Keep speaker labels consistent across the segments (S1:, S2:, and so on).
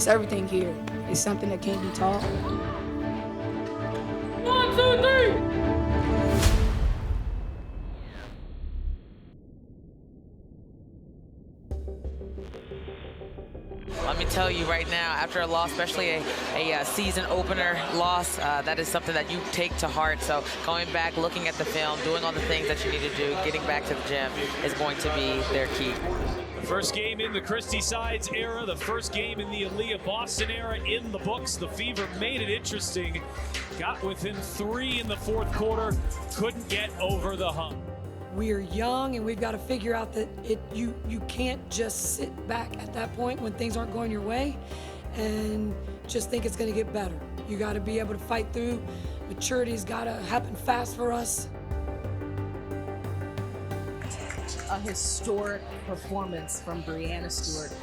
S1: It's everything here. It's something that can't be taught.
S2: 1, 2, 3.
S3: Let me tell you right now, after a loss, especially a season opener loss, that is something that you take to heart. So going back, looking at the film, doing all the things that you need to do, getting back to the gym is going to be their key.
S4: The first game in the Christie Sides era, the first game in the Aaliyah Boston era in the books. The Fever made it interesting, got within 3 in the fourth quarter, couldn't get over the hump.
S1: We're young and we've got to figure out that you can't just sit back at that point when things aren't going your way and just think it's going to get better. You got to be able to fight through. Maturity's got to happen fast for us.
S5: A historic performance from Breanna Stewart.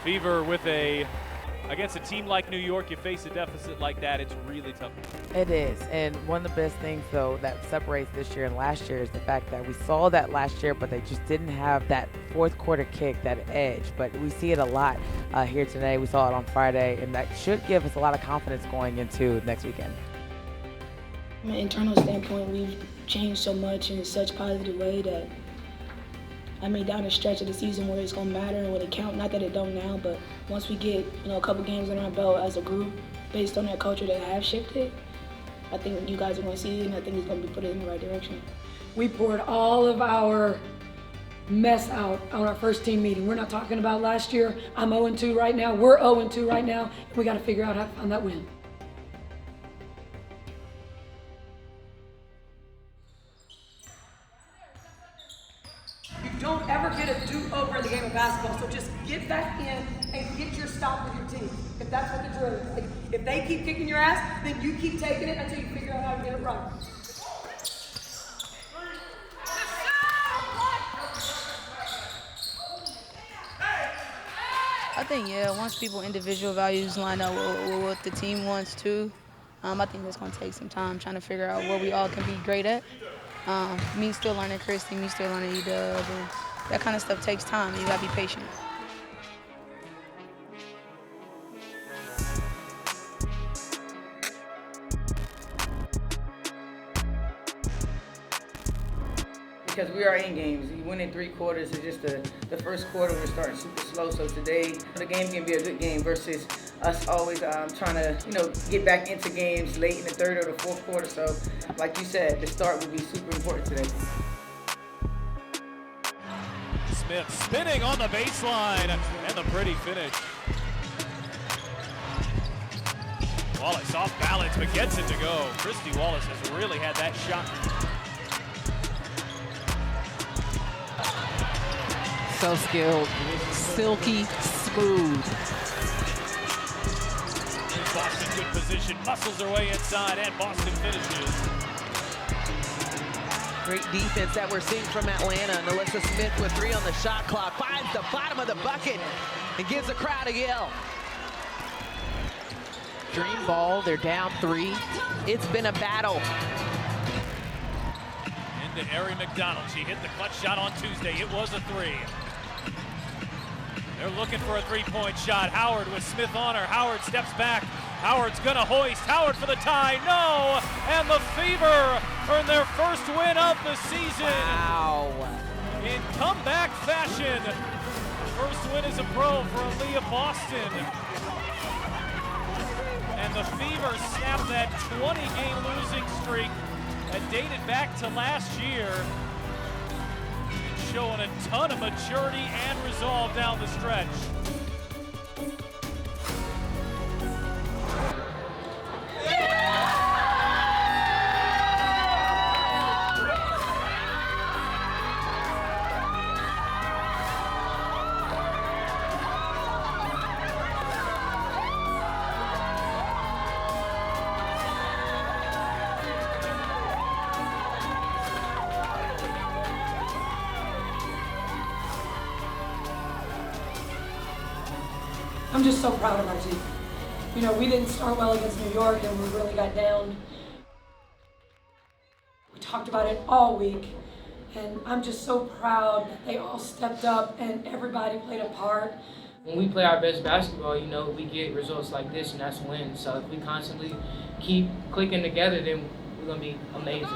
S4: Fever with against a team like New York, you face a deficit like that, it's really tough.
S3: It is, and one of the best things, though, that separates this year and last year is the fact that we saw that last year, but they just didn't have that fourth quarter kick, that edge. But we see it a lot here today. We saw it on Friday, and that should give us a lot of confidence going into next weekend.
S1: From an internal standpoint, we've changed so much in such a positive way that down the stretch of the season where it's going to matter and when it count, not that it don't now, but once we get a couple games under our belt as a group based on that culture that have shifted, I think you guys are going to see it, and I think it's going to be put in the right direction. We poured all of our mess out on our first team meeting. We're not talking about last year. I'm 0-2 right now. We're 0-2 right now. And we got to figure out how to find that win.
S6: You don't ever get a do-over in the game of basketball, so just get back in and get your stop with your team, if that's what the drill is. Like, if they keep kicking your ass, then you keep taking it until you figure out how to get it right.
S7: I think, once people individual values line up with what the team wants to, I think that's going to take some time trying to figure out what we all can be great at. Me still learning Christie, me still learning E-Dub, and that kind of stuff takes time. You got to be patient.
S8: Because we are in games. You win in 3 quarters. It's just the first quarter we're starting super slow. So today the game can be a good game versus us always trying to get back into games late in the third or the fourth quarter. So like you said, the start will be super important today.
S4: Smith spinning on the baseline and the pretty finish. Wallace off balance but gets it to go. Christy Wallace has really had that shot.
S5: So skilled, silky smooth.
S4: Boston good position, muscles their way inside, and Boston finishes.
S9: Great defense that we're seeing from Atlanta. And Alyssa Smith with 3 on the shot clock finds the bottom of the bucket and gives the crowd a yell. Dream ball, they're down 3. It's been a battle.
S4: Into Ari McDonald. She hit the clutch shot on Tuesday. It was a 3. They're looking for a 3-point shot. Howard with Smith on her. Howard steps back. Howard's gonna hoist. Howard for the tie. No! And the Fever earn their first win of the season.
S9: Wow.
S4: In comeback fashion. First win as a pro for Aaliyah Boston. And the Fever snapped that 20-game losing streak that dated back to last year. Showing a ton of maturity and resolve down the stretch.
S1: I'm just so proud of our team. We didn't start well against New York and we really got down. We talked about it all week, and I'm just so proud that they all stepped up and everybody played a part.
S2: When we play our best basketball, you know, we get results like this, and that's wins. So if we constantly keep clicking together, then we're going to be amazing.